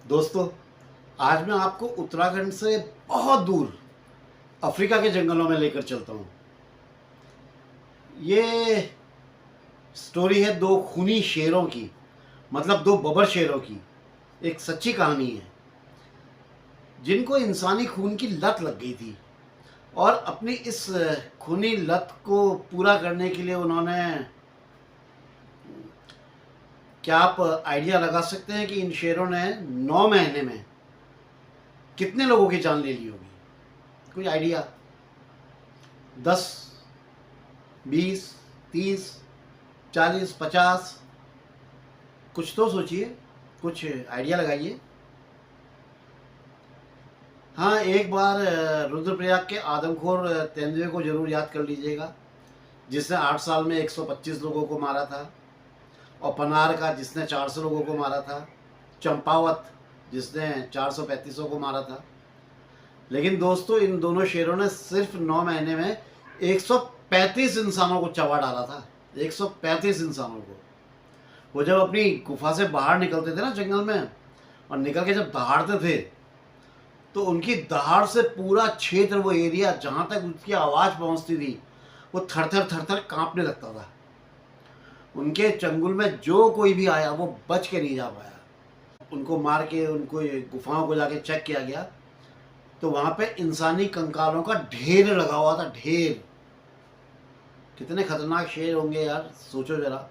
दोस्तों, आज मैं आपको उत्तराखंड से बहुत दूर अफ्रीका के जंगलों में लेकर चलता हूँ। ये स्टोरी है दो खूनी शेरों की, मतलब दो बबर शेरों की। एक सच्ची कहानी है जिनको इंसानी खून की लत लग गई थी और अपनी इस खूनी लत को पूरा करने के लिए उन्होंने, क्या आप आइडिया लगा सकते हैं कि इन शेरों ने 9 महीने में कितने लोगों की जान ले ली होगी? कोई आइडिया? 10, 20, 30, 40, 50? कुछ तो सोचिए, कुछ आइडिया लगाइए। हाँ, एक बार रुद्रप्रयाग के आदमखोर तेंदुए को जरूर याद कर लीजिएगा, जिसने 8 साल में 125 लोगों को मारा था, और पनार का जिसने 400 लोगों को मारा था, चंपावत जिसने 435 को मारा था। लेकिन दोस्तों, इन दोनों शेरों ने सिर्फ 9 महीने में 135 इंसानों को चबा डाला था। 135 इंसानों को। वो जब अपनी गुफा से बाहर निकलते थे ना जंगल में, और निकल के जब दहाड़ते थे, तो उनकी दहाड़ से पूरा क्षेत्र, वो एरिया जहाँ तक उसकी आवाज़ पहुँचती थी, वो थर थर कांपने लगता था। उनके चंगुल में जो कोई भी आया वो बच के नहीं जा पाया। उनको मार के उनको गुफाओं को जाके चेक किया गया, तो वहाँ पे इंसानी कंकालों का ढेर लगा हुआ था। ढेर! कितने खतरनाक शेर होंगे यार, सोचो जरा।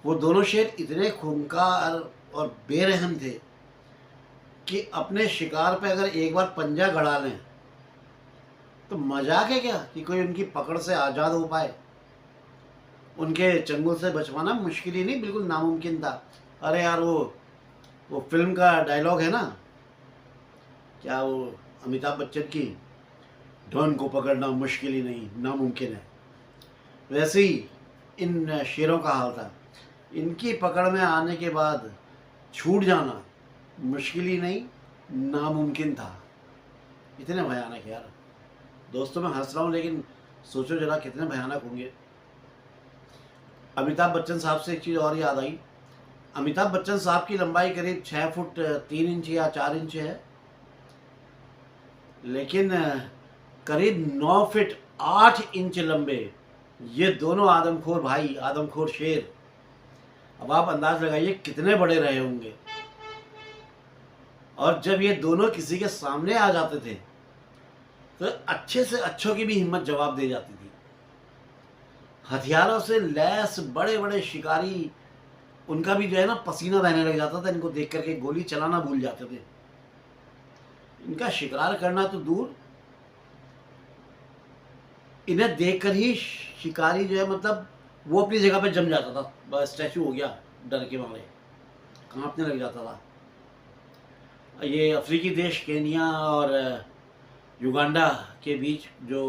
वो दोनों शेर इतने खूंखार और बेरहम थे कि अपने शिकार पे अगर एक बार पंजा गड़ा लें तो मजाक है क्या कि कोई उनकी पकड़ से आज़ाद हो पाए। उनके चंगुल से बचवाना मुश्किल ही नहीं, बिल्कुल नामुमकिन था। अरे यार, वो फिल्म का डायलॉग है ना, क्या वो अमिताभ बच्चन की, डॉन को पकड़ना मुश्किल ही नहीं, नामुमकिन है। वैसे ही इन शेरों का हाल था। इनकी पकड़ में आने के बाद छूट जाना मुश्किल ही नहीं, नामुमकिन था। इतने भयानक यार। दोस्तों, मैं हंस रहा हूँ, लेकिन सोचो जरा कितने भयानक होंगे। अमिताभ बच्चन साहब से एक चीज़ और याद आई। अमिताभ बच्चन साहब की लंबाई करीब 6 फुट 3 इंच या 4 इंच है, लेकिन करीब 9 फीट 8 इंच लंबे ये दोनों आदमखोर भाई, आदमखोर शेर। अब आप अंदाज लगाइए कितने बड़े रहे होंगे। और जब ये दोनों किसी के सामने आ जाते थे तो अच्छे से अच्छों की भी हिम्मत जवाब दे जाती थी। हथियारों से लैस बड़े बड़े शिकारी, उनका भी जो है ना पसीना बहने लग जाता था इनको देख करके, गोली चलाना भूल जाते थे। इनका शिकार करना तो दूर, इन्हें देखकर ही शिकारी जो है, मतलब वो अपनी जगह पे जम जाता था, बस स्टैचू हो गया, डर के मारे कांपने लग जाता था। ये अफ्रीकी देश केनिया और युगांडा के बीच जो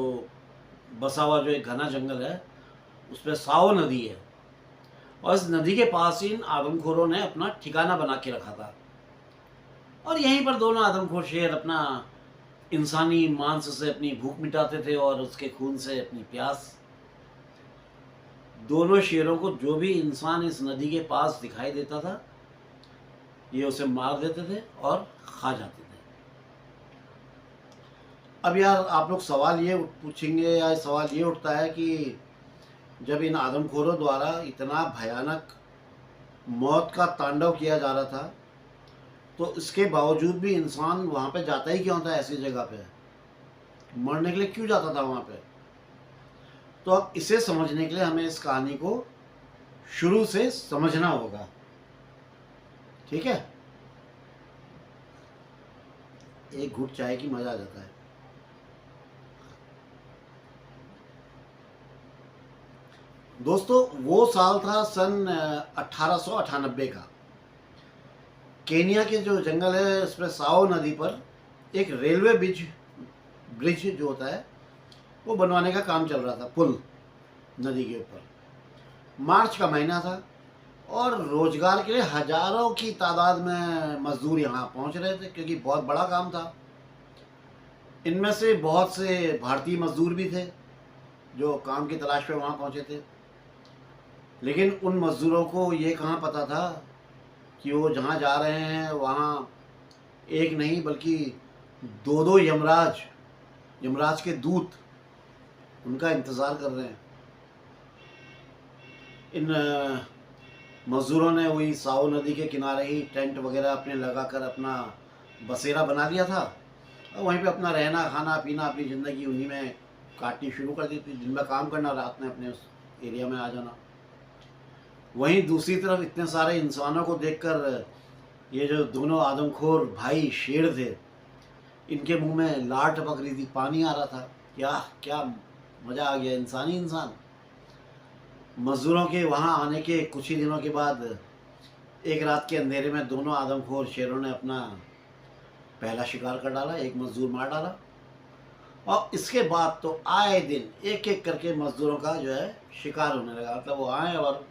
बसा हुआ जो एक घना जंगल है, उसमें साओ नदी है, और इस नदी के पास ही इन आदमखोरों ने अपना ठिकाना बना के रखा था। और यहीं पर दोनों आदमखोर शेर अपना इंसानी मांस से अपनी भूख मिटाते थे और उसके खून से अपनी प्यास। दोनों शेरों को जो भी इंसान इस नदी के पास दिखाई देता था, ये उसे मार देते थे और खा जाते थे। अब यार, आप लोग सवाल ये पूछेंगे, या सवाल ये उठता है कि जब इन आदमखोरों द्वारा इतना भयानक मौत का तांडव किया जा रहा था, तो इसके बावजूद भी इंसान वहाँ पे जाता ही क्यों था? ऐसी जगह पे मरने के लिए क्यों जाता था वहाँ पे? तो अब इसे समझने के लिए हमें इस कहानी को शुरू से समझना होगा, ठीक है? एक घूंट चाय की मजा आ जाता है। दोस्तों, वो साल था सन 1898 का। केनिया के जो जंगल है, उसमें साओ नदी पर एक रेलवे ब्रिज जो होता है वो बनवाने का काम चल रहा था, पुल नदी के ऊपर। मार्च का महीना था और रोजगार के लिए हजारों की तादाद में मजदूर यहाँ पहुँच रहे थे, क्योंकि बहुत बड़ा काम था। इनमें से बहुत से भारतीय मजदूर भी थे जो काम की तलाश पे वहाँ पहुँचे थे। लेकिन उन मजदूरों को ये कहाँ पता था कि वो जहाँ जा रहे हैं वहाँ एक नहीं बल्कि दो दो यमराज के दूत उनका इंतज़ार कर रहे हैं। इन मज़दूरों ने वही साओ नदी के किनारे ही टेंट वगैरह अपने लगाकर अपना बसेरा बना लिया था और वहीं पे अपना रहना खाना पीना अपनी ज़िंदगी उन्हीं में काटनी शुरू कर दी थी। दिन में काम करना, रात में अपने उस एरिया में आ जाना। वहीं दूसरी तरफ इतने सारे इंसानों को देखकर ये जो दोनों आदमखोर भाई शेर थे, इनके मुंह में लार टपक रही थी, पानी आ रहा था। क्या क्या मज़ा आ गया, इंसानी इंसान। मज़दूरों के वहाँ आने के कुछ ही दिनों के बाद एक रात के अंधेरे में दोनों आदमखोर शेरों ने अपना पहला शिकार कर डाला, एक मज़दूर मार डाला। और इसके बाद तो आए दिन एक एक करके मज़दूरों का जो है शिकार होने लगा। मतलब वो आए और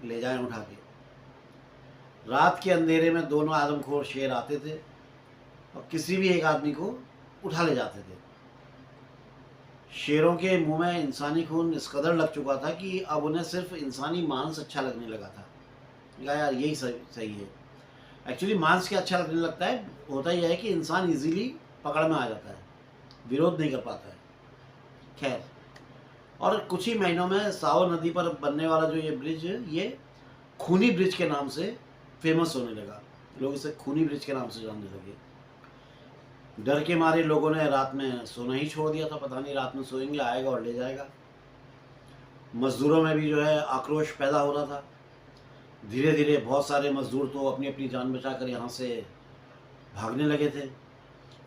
ले जाएं उठा के। रात के अंधेरे में दोनों आदमखोर शेर आते थे और किसी भी एक आदमी को उठा ले जाते थे। शेरों के मुंह में इंसानी खून इस कदर लग चुका था कि अब उन्हें सिर्फ इंसानी मांस अच्छा लगने लगा था। यार यही सही है। एक्चुअली मांस क्या अच्छा लगने लगता है, होता ही है कि इंसान इजीली पकड़ में आ जाता है, विरोध नहीं कर पाता है। खैर, और कुछ ही महीनों में साओ नदी पर बनने वाला जो ये ब्रिज, ये खूनी ब्रिज के नाम से फेमस होने लगा। लोग इसे खूनी ब्रिज के नाम से जानने लगे। डर के मारे लोगों ने रात में सोना ही छोड़ दिया था। पता नहीं रात में सोएंगे, आएगा और ले जाएगा। मज़दूरों में भी जो है आक्रोश पैदा हो रहा था। धीरे धीरे बहुत सारे मज़दूर तो अपनी अपनी जान बचाकर यहाँ से भागने लगे थे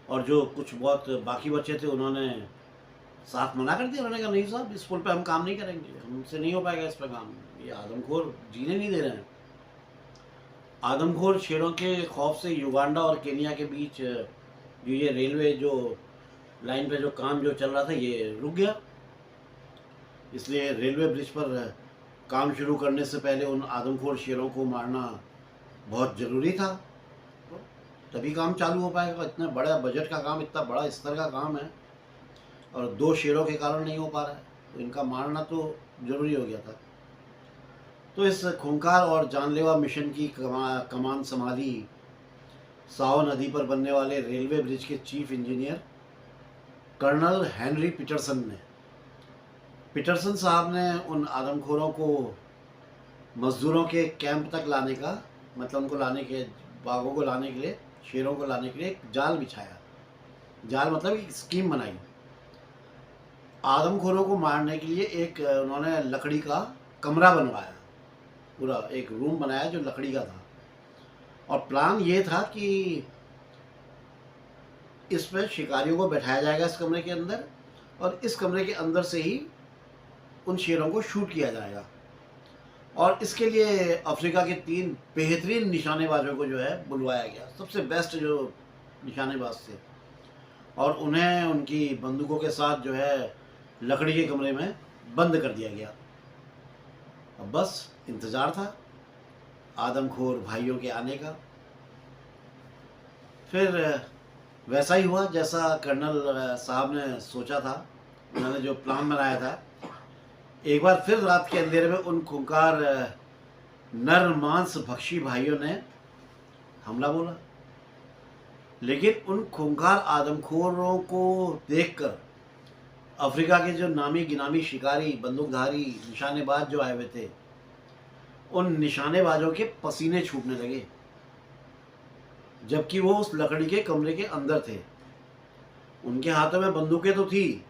और जो कुछ बहुत बाकी बचे थे उन्होंने साफ मना कर दिया। उन्होंने कहा नहीं साहब, इस पुल पे हम काम नहीं करेंगे, हमसे नहीं हो पाएगा इस पर काम, ये आदमखोर जीने नहीं दे रहे हैं। आदमखोर शेरों के खौफ से युगांडा और केनिया के बीच जो ये रेलवे जो लाइन पे जो काम जो चल रहा था ये रुक गया। इसलिए रेलवे ब्रिज पर काम शुरू करने से पहले उन आदमखोर शेरों को मारना बहुत ज़रूरी था, तभी काम चालू हो पाएगा। इतने बड़ा बजट का काम, इतना बड़ा स्तर का काम है और दो शेरों के कारण नहीं हो पा रहा है, तो इनका मारना तो ज़रूरी हो गया था। तो इस खूंखार और जानलेवा मिशन की कमान संभाली साओ नदी पर बनने वाले रेलवे ब्रिज के chief engineer colonel Henry Peterson ने। पीटरसन साहब ने उन आदमखोरों को मज़दूरों के कैंप तक लाने का, मतलब उनको लाने के, बाघों को लाने के लिए, शेरों को लाने के लिए एक जाल बिछाया। जाल मतलब एक स्कीम बनाई। आदमखोरों को मारने के लिए एक उन्होंने लकड़ी का कमरा बनवाया, पूरा एक रूम बनाया जो लकड़ी का था। और प्लान ये था कि इस पर शिकारियों को बैठाया जाएगा इस कमरे के अंदर, और इस कमरे के अंदर से ही उन शेरों को शूट किया जाएगा। और इसके लिए अफ्रीका के 3 बेहतरीन निशानेबाजों को जो है बुलवाया गया, सबसे बेस्ट जो निशानेबाज थे, और उन्हें उनकी बंदूकों के साथ जो है लकड़ी के कमरे में बंद कर दिया गया। अब बस इंतज़ार था आदमखोर भाइयों के आने का। फिर वैसा ही हुआ जैसा कर्नल साहब ने सोचा था, उन्होंने जो प्लान बनाया था। एक बार फिर रात के अंधेरे में उन खूंखार नर मांस भक्षी भाइयों ने हमला बोला। लेकिन उन खूंखार आदमखोरों को देखकर अफ्रीका के जो नामी गिनामी शिकारी, बंदूकधारी, निशानेबाज जो आए हुए थे, उन निशानेबाजों के पसीने छूटने लगे, जबकि वो उस लकड़ी के कमरे के अंदर थे। उनके हाथों में बंदूकें तो थी,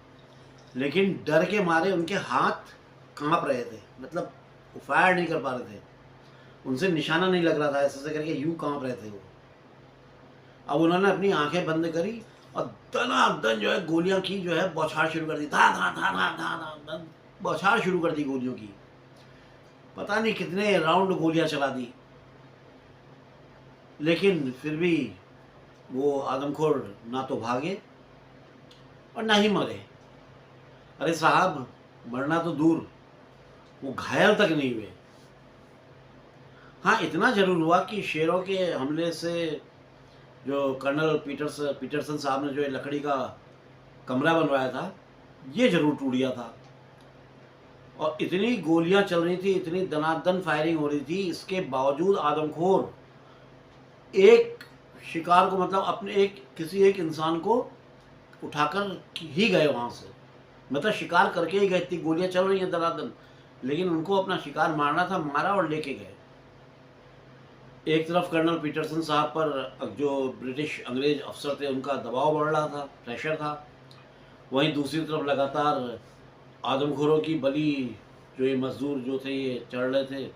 लेकिन डर के मारे उनके हाथ कांप रहे थे, मतलब वो फायर नहीं कर पा रहे थे, उनसे निशाना नहीं लग रहा था, ऐसे करके यूं कांप रहे थे वो। अब उन्होंने अपनी आंखें बंद करी और दनादन जो है गोलियां की, जो है बौछार शुरू कर दी, धा धा धा धा धा धा बौछार शुरू कर दी गोलियों की। पता नहीं कितने राउंड गोलियां चला दी, लेकिन फिर भी वो आदमखोर ना तो भागे और ना ही मरे। अरे साहब, मरना तो दूर, वो घायल तक नहीं हुए। हाँ, इतना जरूर हुआ कि शेरों के हमले से जो कर्नल पीटरसन साहब ने जो लकड़ी का कमरा बनवाया था, ये जरूर टूट गया था। और इतनी गोलियां चल रही थी, इतनी दनादन फायरिंग हो रही थी, इसके बावजूद आदमखोर एक शिकार को मतलब अपने एक किसी एक इंसान को उठाकर ही गए वहाँ से, मतलब शिकार करके ही गए। इतनी गोलियाँ चल रही हैं दनादन, लेकिन उनको अपना शिकार मारना था, मारा और लेके गए। एक तरफ कर्नल पीटरसन साहब पर जो ब्रिटिश अंग्रेज अफसर थे उनका दबाव बढ़ रहा था, प्रेशर था। वहीं दूसरी तरफ लगातार आदमखोरों की बली जो ये मजदूर जो थे ये चढ़ रहे थे,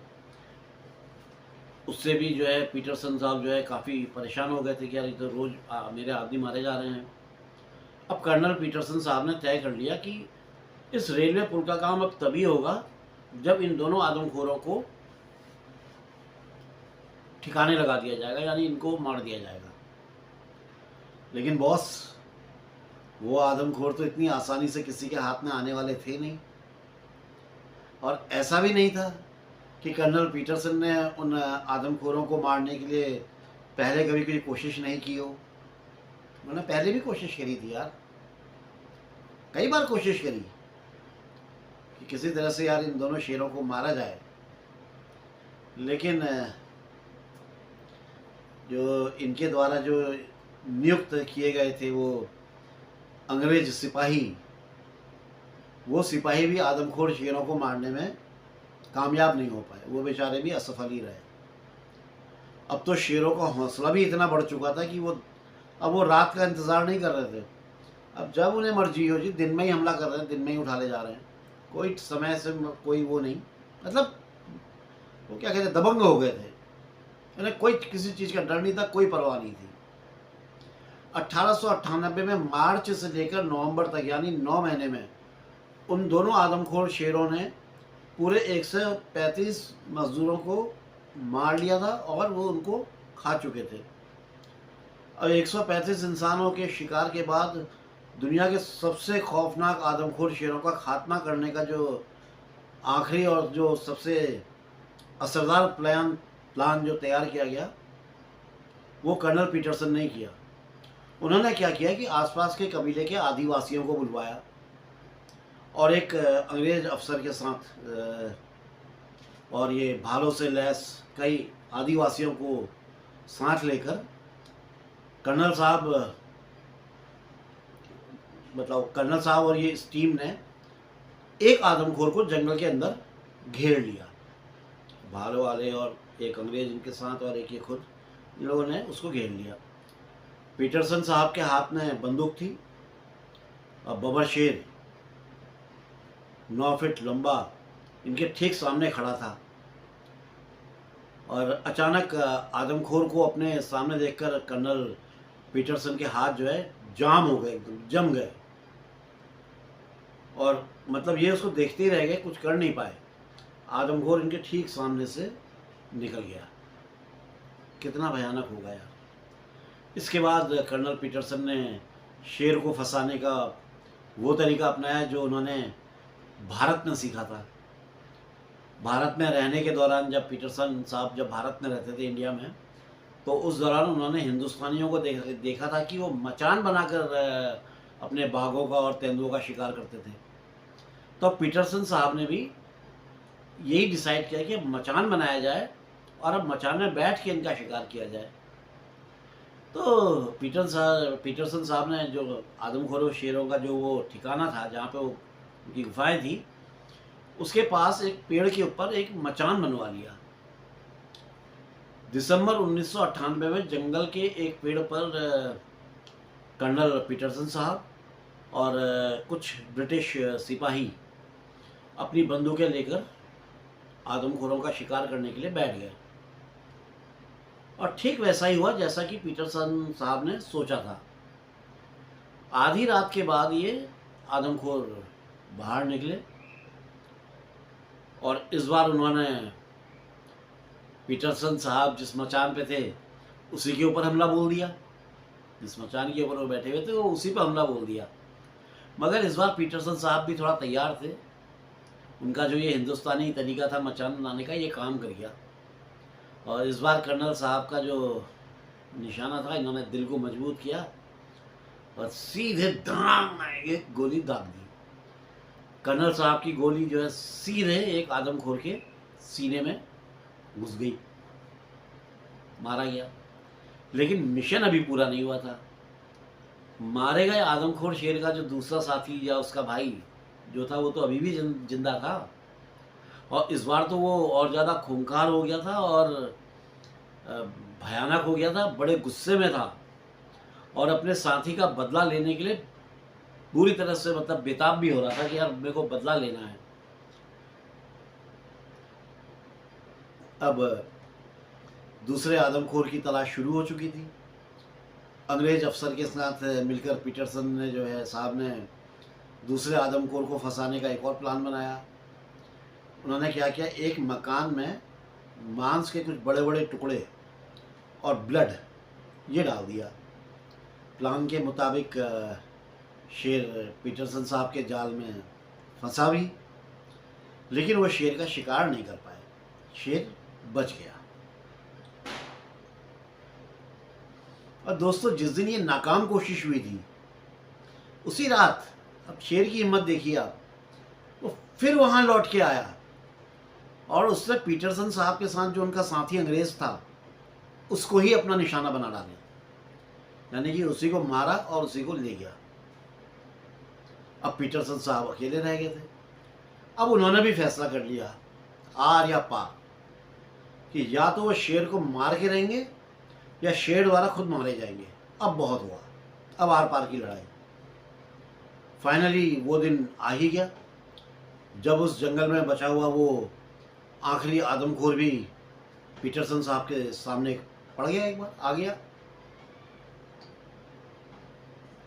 उससे भी जो है पीटरसन साहब जो है काफ़ी परेशान हो गए थे कि यार ये तो रोज़ मेरे आदमी मारे जा रहे हैं। अब कर्नल पीटरसन साहब ने तय कर लिया कि इस रेलवे पुल का काम अब तभी होगा जब इन दोनों आदमखोरों को ठिकाने लगा दिया जाएगा, यानी इनको मार दिया जाएगा। लेकिन बॉस, वो आदमखोर तो इतनी आसानी से किसी के हाथ में आने वाले थे नहीं, और ऐसा भी नहीं था कि कर्नल पीटरसन ने उन आदमखोरों को मारने के लिए पहले कभी कोई कोशिश नहीं की हो। उन्होंने पहले भी कोशिश करी थी यार, कई बार कोशिश करी कि किसी तरह से यार इन दोनों शेरों को मारा जाए, लेकिन जो इनके द्वारा जो नियुक्त किए गए थे वो अंग्रेज सिपाही, वो सिपाही भी आदमखोर शेरों को मारने में कामयाब नहीं हो पाए, वो बेचारे भी असफल ही रहे। अब तो शेरों का हौसला भी इतना बढ़ चुका था कि अब वो रात का इंतज़ार नहीं कर रहे थे। अब जब उन्हें मर्जी हो जी, दिन में ही हमला कर रहे हैं, दिन में ही उठा ले जा रहे हैं, कोई समय से कोई वो नहीं, मतलब वो क्या कहते हैं, दबंग हो गए थे। उन्हें कोई किसी चीज़ का डर नहीं था, कोई परवाह नहीं थी। 1898 में मार्च से लेकर नवंबर तक, यानी 9 महीने में उन दोनों आदमखोर शेरों ने पूरे 135 मजदूरों को मार लिया था और वो उनको खा चुके थे। अब 135 इंसानों के शिकार के बाद दुनिया के सबसे खौफनाक आदमखोर शेरों का खात्मा करने का जो आखिरी और जो सबसे असरदार प्लान जो तैयार किया गया, वो कर्नल पीटरसन ने किया। उन्होंने क्या किया कि आसपास के कबीले के आदिवासियों को बुलवाया और एक अंग्रेज अफसर के साथ और ये भालों से लैस कई आदिवासियों को साथ लेकर कर्नल साहब और ये इस टीम ने एक आदमखोर को जंगल के अंदर घेर लिया। भालों वाले और एक अंग्रेज इनके साथ और एक ये खुद, इन लोगों ने उसको घेर लिया। पीटरसन साहब के हाथ में बंदूक थी और बबर शेर 9 फीट लंबा इनके ठीक सामने खड़ा था। और अचानक आदमखोर को अपने सामने देखकर कर्नल पीटरसन के हाथ जो है जाम हो गए, एकदम जम गए, और मतलब ये उसको देखते ही रह गए, कुछ कर नहीं पाए। आदमखोर इनके ठीक सामने से निकल गया। कितना भयानक होगा यार। इसके बाद कर्नल पीटरसन ने शेर को फंसाने का वो तरीका अपनाया जो उन्होंने भारत में सीखा था। भारत में रहने के दौरान जब पीटरसन साहब जब भारत में रहते थे, इंडिया में, तो उस दौरान उन्होंने हिंदुस्तानियों को देखा था कि वो मचान बनाकर अपने बाघों का और तेंदुओं का शिकार करते थे। तो पीटरसन साहब ने भी यही डिसाइड किया कि मचान बनाया जाए और अब मचान में बैठ के इनका शिकार किया जाए। तो पीटरसन साहब ने जो आदमखोरों शेरों का जो वो ठिकाना था जहाँ पे वो उनकी गुफाएं थी, उसके पास एक पेड़ के ऊपर एक मचान बनवा लिया। दिसंबर 1998 में जंगल के एक पेड़ पर कर्नल पीटरसन साहब और कुछ ब्रिटिश सिपाही अपनी बंदूकें लेकर आदमखोरों का शिकार करने के लिए बैठ गए। और ठीक वैसा ही हुआ जैसा कि पीटरसन साहब ने सोचा था। आधी रात के बाद ये आदमखोर बाहर निकले और इस बार उन्होंने पीटरसन साहब जिस मचान पे थे उसी के ऊपर हमला बोल दिया। जिस मचान के ऊपर वो बैठे हुए थे वो उसी पर हमला बोल दिया। मगर इस बार पीटरसन साहब भी थोड़ा तैयार थे। उनका जो ये हिंदुस्तानी तरीका था मचान बनाने का, ये काम कर गया। और इस बार कर्नल साहब का जो निशाना था, इन्होंने दिल को मजबूत किया और सीधे दांग एक गोली दाग दी। कर्नल साहब की गोली जो है सीधे एक आदमखोर के सीने में घुस गई, मारा गया। लेकिन मिशन अभी पूरा नहीं हुआ था। मारे गए आदमखोर शेर का जो दूसरा साथी या उसका भाई जो था, वो तो अभी भी जिंदा था, और इस बार तो वो और ज़्यादा खूंखार हो गया था और अ, भयानक हो गया था, बड़े गुस्से में था और अपने साथी का बदला लेने के लिए पूरी तरह से मतलब बेताब भी हो रहा था कि यार मेरे को बदला लेना है। अब दूसरे आदमखोर की तलाश शुरू हो चुकी थी। अंग्रेज अफसर के साथ मिलकर पीटरसन ने जो है साहब ने दूसरे आदमखोर को फंसाने का एक और प्लान बनाया। उन्होंने क्या किया, एक मकान में मांस के कुछ बड़े बड़े टुकड़े और ब्लड ये डाल दिया। प्लान के मुताबिक शेर पीटरसन साहब के जाल में फंसा भी, लेकिन वो शेर का शिकार नहीं कर पाए, शेर बच गया। और दोस्तों, जिस दिन ये नाकाम कोशिश हुई थी उसी रात, अब शेर की हिम्मत देखिए आप, वो फिर वहां लौट के आया और उसने पीटरसन साहब के साथ जो उनका साथी अंग्रेज था उसको ही अपना निशाना बना डाला, यानी कि उसी को मारा और उसी को ले गया। अब पीटरसन साहब अकेले रह गए थे। अब उन्होंने भी फैसला कर लिया, आर या पार, कि या तो वो शेर को मार के रहेंगे या शेर द्वारा खुद मारे जाएंगे। अब बहुत हुआ, अब आर पार की लड़ाई। फाइनली वो दिन आ ही गया जब उस जंगल में बचा हुआ वो आखिरी आदमखोर भी पीटरसन साहब के सामने पड़ गया, एक बार आ गया।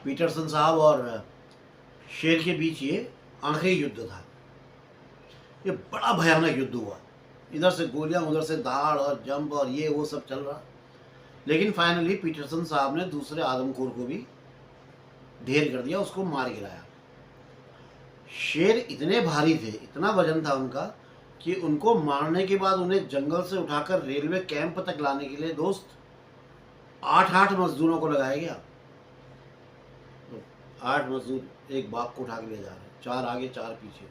पीटरसन साहब और शेर के बीच ये आखिरी युद्ध था। ये बड़ा भयानक युद्ध हुआ, इधर से गोलियां उधर से दाड़ और जंप और ये वो सब चल रहा। लेकिन फाइनली पीटरसन साहब ने दूसरे आदमखोर को भी ढेर कर दिया, उसको मार गिराया। शेर इतने भारी थे, इतना वजन था उनका, कि उनको मारने के बाद उन्हें जंगल से उठाकर रेलवे कैंप तक लाने के लिए दोस्त 8 मजदूरों को लगाया गया। तो 8 मजदूर एक बाघ को उठा के ले जा रहे हैं, 4 आगे 4 पीछे।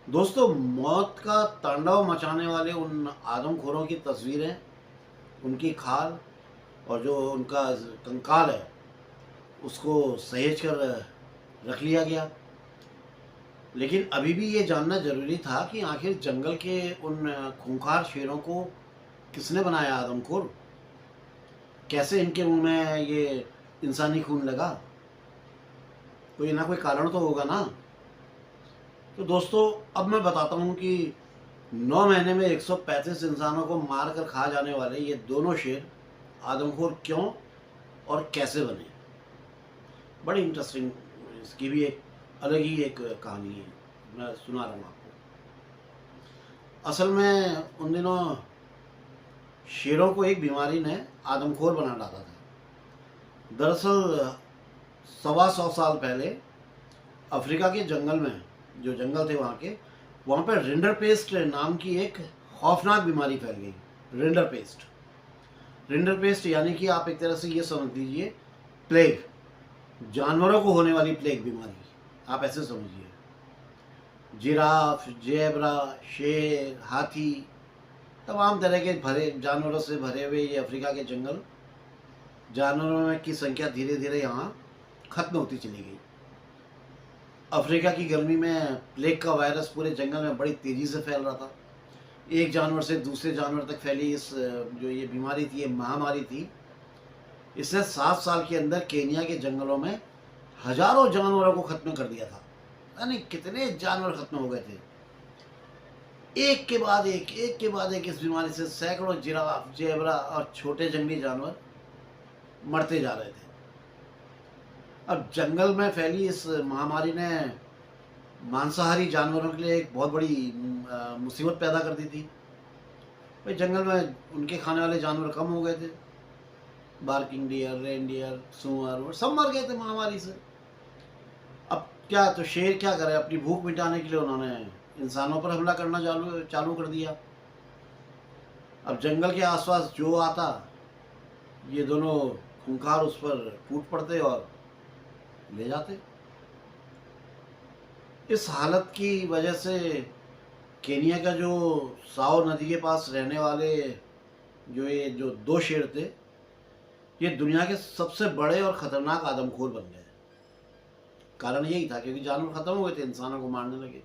दोस्तों, मौत का तांडव मचाने वाले उन आदमखोरों की तस्वीरें, उनकी खाल और जो उनका कंकाल है उसको सहेज कर रख लिया गया। लेकिन अभी भी ये जानना जरूरी था कि आखिर जंगल के उन खूंखार शेरों को किसने बनाया आदमखोर, कैसे इनके मुंह में ये इंसानी खून लगा, कोई ना कोई कारण तो होगा ना। तो दोस्तों, अब मैं बताता हूँ कि 9 महीने में 135 इंसानों को मार कर खा जाने वाले ये दोनों शेर आदमखोर क्यों और कैसे बने। बड़ी इंटरेस्टिंग, इसकी भी एक अलग ही एक कहानी है, मैं सुना रहा हूँ आपको। असल में उन दिनों शेरों को एक बीमारी ने आदमखोर बना डाला था। दरअसल 125 साल पहले अफ्रीका के जंगल में, जो जंगल थे वहाँ पर रिंडरपेस्ट नाम की एक खौफनाक बीमारी फैल गई। रिंडरपेस्ट यानी कि आप एक तरह से ये समझ लीजिए प्लेग, जानवरों को होने वाली प्लेग बीमारी, आप ऐसे समझिए। जिराफ, जेब्रा, शेर, हाथी, तमाम तरह के भरे जानवरों से भरे हुए ये अफ्रीका के जंगल, जानवरों की संख्या धीरे धीरे यहाँ खत्म होती चली गई। अफ्रीका की गर्मी में प्लेग का वायरस पूरे जंगल में बड़ी तेज़ी से फैल रहा था। एक जानवर से दूसरे जानवर तक फैली इस जो ये बीमारी थी, ये महामारी थी, इसने 7 साल के अंदर केनिया के जंगलों में हजारों जानवरों को खत्म कर दिया था। यानी कितने जानवर खत्म हो गए थे, एक के बाद एक इस बीमारी से सैकड़ों जिराफ, जेब्रा और छोटे जंगली जानवर मरते जा रहे थे। अब जंगल में फैली इस महामारी ने मांसाहारी जानवरों के लिए एक बहुत बड़ी मुसीबत पैदा कर दी थी। भाई जंगल में उनके खाने वाले जानवर कम हो गए थे, बार्किंग डियर, रेनडियर, सुअर, वो सब मर गए थे महामारी से। अब क्या, तो शेर क्या करे, अपनी भूख मिटाने के लिए उन्होंने इंसानों पर हमला करना चालू कर दिया। अब जंगल के आसपास जो आता, ये दोनों खूंखार उस पर टूट पड़ते और ले जाते। इस हालत की वजह से केनिया का जो साओ नदी के पास रहने वाले जो 2 शेर थे, ये दुनिया के सबसे बड़े और ख़तरनाक आदमखोर बन गए। कारण यही था क्योंकि जानवर ख़त्म हो गए थे, इंसानों को मारने लगे,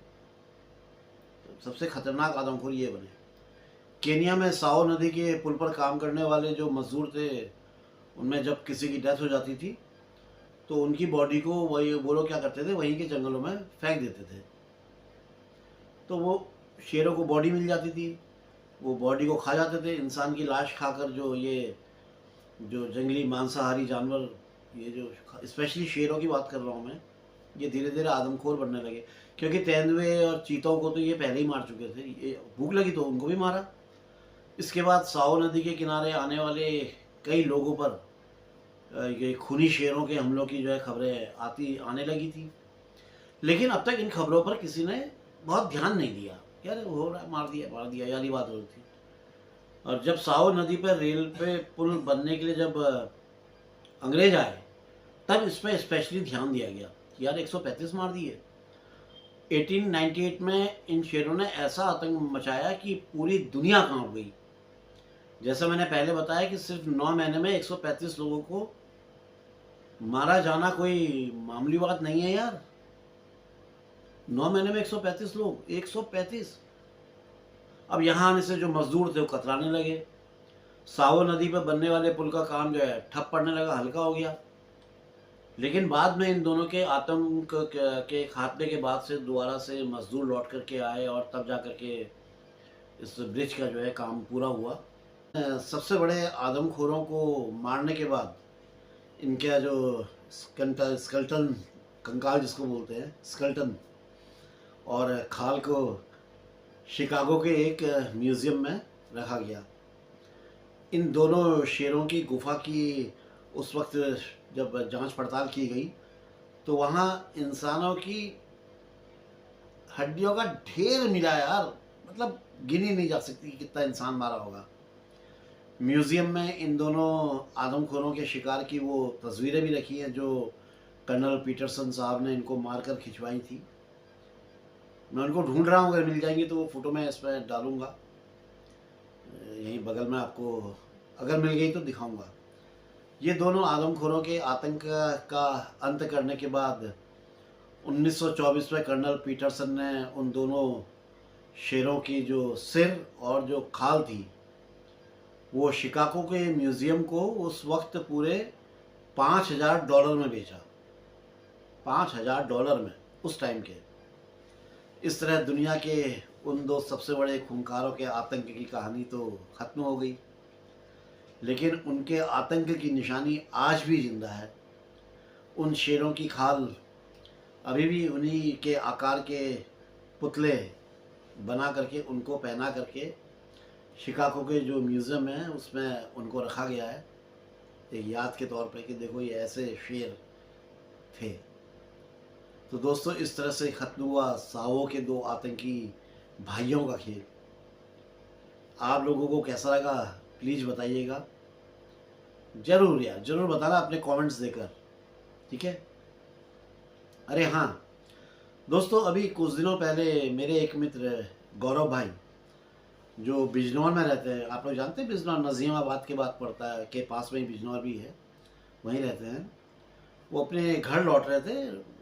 तो सबसे ख़तरनाक आदमखोर ये बने। केनिया में साओ नदी के पुल पर काम करने वाले जो मजदूर थे, उनमें जब किसी की डेथ हो जाती थी तो उनकी बॉडी को वो लोग क्या करते थे, वहीं के जंगलों में फेंक देते थे। तो वो शेरों को बॉडी मिल जाती थी, वो बॉडी को खा जाते थे। इंसान की लाश खाकर जो जंगली मांसाहारी जानवर, ये जो स्पेशली शेरों की बात कर रहा हूँ मैं, ये धीरे धीरे आदमखोर बनने लगे। क्योंकि तेंदुए और चीतों को तो ये पहले ही मार चुके थे, ये भूख लगी तो उनको भी मारा। इसके बाद साओ नदी के किनारे आने वाले कई लोगों पर ये खूनी शेरों के हमलों की जो है खबरें आने लगी थी। लेकिन अब तक इन खबरों पर किसी ने बहुत ध्यान नहीं दिया। यार हो रहा है, मार दिया यार, ये बात हो रही थी। और जब साओ नदी पर रेल पे पुल बनने के लिए जब अंग्रेज आए, तब इस पर स्पेशली ध्यान दिया गया कि यार 135 मार दिए। 1898 में इन शेरों ने ऐसा आतंक मचाया कि पूरी दुनिया कांप गई। जैसा मैंने पहले बताया कि सिर्फ 9 महीने में 135 लोगों को मारा जाना कोई मामूली बात नहीं है यार। 9 महीने में 135 लोग, 135। अब यहाँ आने से जो मजदूर थे वो कतराने लगे। साओ नदी पर बनने वाले पुल का काम जो है ठप पड़ने लगा, हल्का हो गया। लेकिन बाद में इन दोनों के आतंक के खात्मे के बाद से दोबारा से मजदूर लौट करके आए और तब जा करके इस ब्रिज का जो है काम पूरा हुआ। सबसे बड़े आदमखोरों को मारने के बाद इनका जो स्केलेटन, कंकाल जिसको बोलते हैं, स्केलेटन और खाल को शिकागो के एक म्यूज़ियम में रखा गया। इन दोनों शेरों की गुफा की उस वक्त जब जांच पड़ताल की गई तो वहाँ इंसानों की हड्डियों का ढेर मिला यार, मतलब गिनी नहीं जा सकती कि कितना इंसान मारा होगा। म्यूज़ियम में इन दोनों आदमखोरों के शिकार की वो तस्वीरें भी रखी हैं जो कर्नल पीटरसन साहब ने इनको मारकर खिंचवाई थी। मैं उनको ढूंढ रहा हूँ, अगर मिल जाएंगी तो वो फ़ोटो मैं इस पर डालूँगा, यहीं बगल में आपको अगर मिल गई तो दिखाऊँगा। ये दोनों आदमखोरों के आतंक का अंत करने के बाद 1924 में कर्नल पीटरसन ने उन दोनों शेरों की जो सिर और जो खाल थी वो शिकागो के म्यूज़ियम को उस वक्त पूरे $5000 में बेचा। $5000 में उस टाइम के। इस तरह दुनिया के उन दो सबसे बड़े खूंखारों के आतंक की कहानी तो ख़त्म हो गई, लेकिन उनके आतंक की निशानी आज भी जिंदा है। उन शेरों की खाल अभी भी उन्हीं के आकार के पुतले बना करके, उनको पहना करके शिकागो के जो म्यूज़ियम है उसमें उनको रखा गया है, एक याद के तौर पे कि देखो ये ऐसे शेर थे। तो दोस्तों इस तरह से ख़त्म हुआ साओ के दो आतंकी भाइयों का खेल। आप लोगों को कैसा लगा प्लीज़ बताइएगा, ज़रूर यार ज़रूर बताना अपने कमेंट्स देकर, ठीक है। अरे हाँ दोस्तों, अभी कुछ दिनों पहले मेरे एक मित्र गौरव भाई जो बिजनौर में रहते हैं, आप लोग जानते हैं बिजनौर नजीमाबाद के बाद पड़ता है, के पास में ही बिजनौर भी है, वहीं रहते हैं। वो अपने घर लौट रहे थे,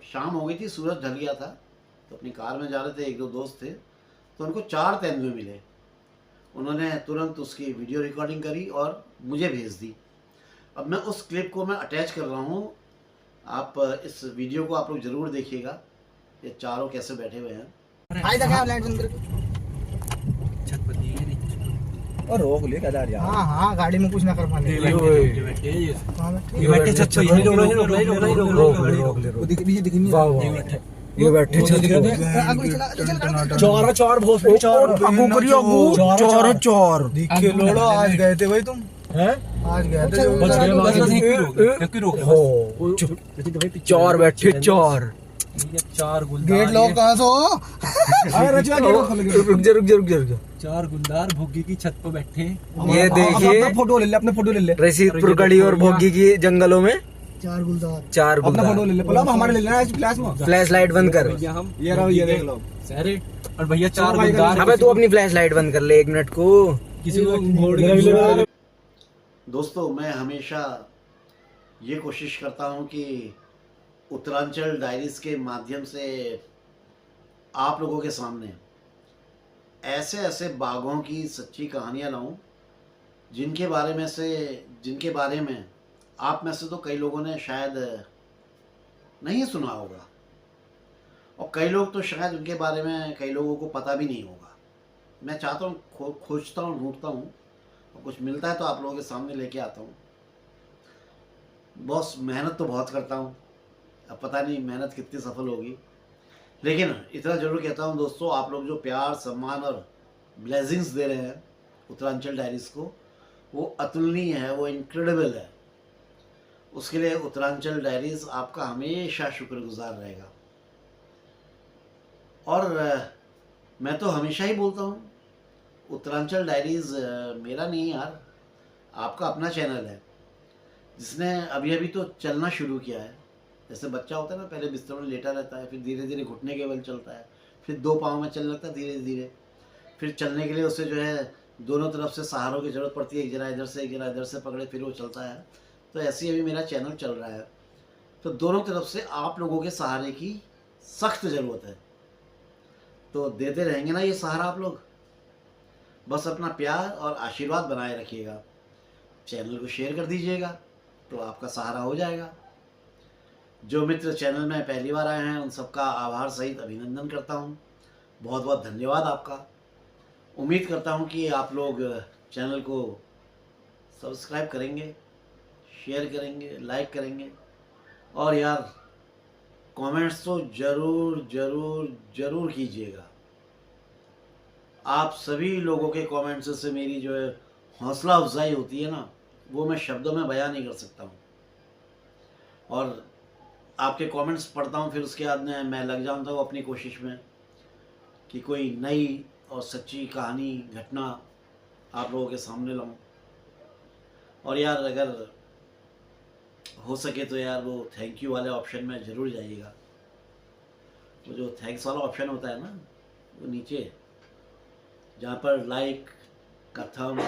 शाम हो गई थी, सूरज ढल गया था, तो अपनी कार में जा रहे थे, एक दो दोस्त थे, तो उनको 4 तेंदुए मिले। उन्होंने तुरंत उसकी वीडियो रिकॉर्डिंग करी और मुझे भेज दी। अब मैं उस क्लिप को मैं अटैच कर रहा हूँ, आप इस वीडियो को आप लोग ज़रूर देखिएगा, ये चारों कैसे बैठे हुए हैं। और रोक ले कदार यार। हाँ हाँ गाड़ी में कुछ ना कर पाने। ये बैठे छत पे, ये बैठे छत पे। चौरा चौर भोसड़ी चौर अगू करियो अगू चौरा चौर दिखे लोड़ो। आज गए थे भाई तुम? हैं? आज गए थे चौर बैठे चौर। 4 गुलदार। गेट लॉक कहाँ से हो? अरे रचिया गेट खोल के। रुक जा। 4 गुलदार भोगी की छत पर बैठे। ये देखिए अपना फोटो ले ले, अपने फोटो ले ले। रशीदपुर गढ़ी और भोगी की जंगलों में 4 गुलदार। 4 अपना गुलदार। फोटो ले ले। अब हमारे ले लेना इस फ्लैश में। फ्लैश लाइट बंद कर। हम ये रहो, ये देख लो। सारे और भैया 4 गुलदार। अबे तू अपनी फ्लैश लाइट बंद कर ले 1 मिनट को। किसी को मोड़ के। दोस्तों मैं हमेशा ये कोशिश करता हूँ कि उत्तरांचल डायरीज़ के माध्यम से आप लोगों के सामने ऐसे ऐसे बाघों की सच्ची कहानियाँ लाऊं जिनके बारे में आप में से तो कई लोगों ने शायद नहीं सुना होगा, और कई लोग तो शायद उनके बारे में कई लोगों को पता भी नहीं होगा। मैं चाहता हूँ खोजता हूँ, ढूंढता हूँ, और कुछ मिलता है तो आप लोगों के सामने लेके आता हूँ। बॉस मेहनत तो बहुत करता हूँ, अब पता नहीं मेहनत कितनी सफल होगी, लेकिन इतना ज़रूर कहता हूँ दोस्तों, आप लोग जो प्यार, सम्मान और ब्लेसिंग्स दे रहे हैं उत्तरांचल डायरीज़ को, वो अतुलनीय है, वो इनक्रेडिबल है। उसके लिए उत्तरांचल डायरीज़ आपका हमेशा शुक्रगुजार रहेगा। और मैं तो हमेशा ही बोलता हूँ, उत्तरांचल डायरीज़ मेरा नहीं यार, आपका अपना चैनल है, जिसने अभी अभी तो चलना शुरू किया है। जैसे बच्चा होता है ना, पहले बिस्तर में लेटा रहता है, फिर धीरे धीरे घुटने के बल चलता है, फिर 2 पाँव में चलने लगता है धीरे धीरे, फिर चलने के लिए उसे जो है दोनों तरफ से सहारों की ज़रूरत पड़ती है, एक जरा इधर से एक जरा इधर से पकड़े फिर वो चलता है। तो ऐसे ही अभी मेरा चैनल चल रहा है, तो दोनों तरफ से आप लोगों के सहारे की सख्त ज़रूरत है। तो देते रहेंगे ना ये सहारा आप लोग, बस अपना प्यार और आशीर्वाद बनाए रखिएगा, चैनल को शेयर कर दीजिएगा तो आपका सहारा हो जाएगा। जो मित्र चैनल में पहली बार आए हैं उन सबका आभार सहित अभिनंदन करता हूँ, बहुत बहुत धन्यवाद आपका। उम्मीद करता हूँ कि आप लोग चैनल को सब्सक्राइब करेंगे, शेयर करेंगे, लाइक करेंगे, और यार कमेंट्स तो ज़रूर ज़रूर ज़रूर कीजिएगा। आप सभी लोगों के कमेंट्स से मेरी जो है हौसला अफजाई होती है ना, वो मैं शब्दों में बयां नहीं कर सकता हूँ। और आपके कमेंट्स पढ़ता हूँ, फिर उसके बाद में मैं लग जाता हूँ अपनी कोशिश में कि कोई नई और सच्ची कहानी, घटना आप लोगों के सामने लाऊं। और यार अगर हो सके तो यार वो थैंक यू वाले ऑप्शन में ज़रूर जाइएगा। वो जो थैंक्स वाला ऑप्शन होता है ना, वो नीचे जहाँ पर लाइक का थंब,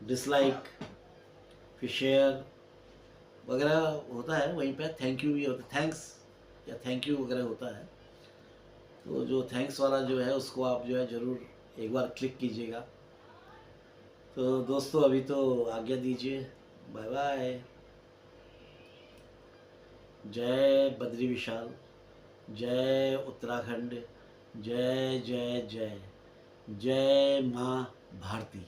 डिसलाइक, फिर शेयर वगैरह होता है, वहीं पे थैंक यू भी होता है, थैंक्स या थैंक यू वगैरह होता है। तो जो थैंक्स वाला जो है उसको आप जो है ज़रूर एक बार क्लिक कीजिएगा। तो दोस्तों अभी तो आज्ञा दीजिए, बाय बाय। जय बद्री विशाल, जय उत्तराखंड, जय जय जय, जय माँ भारती।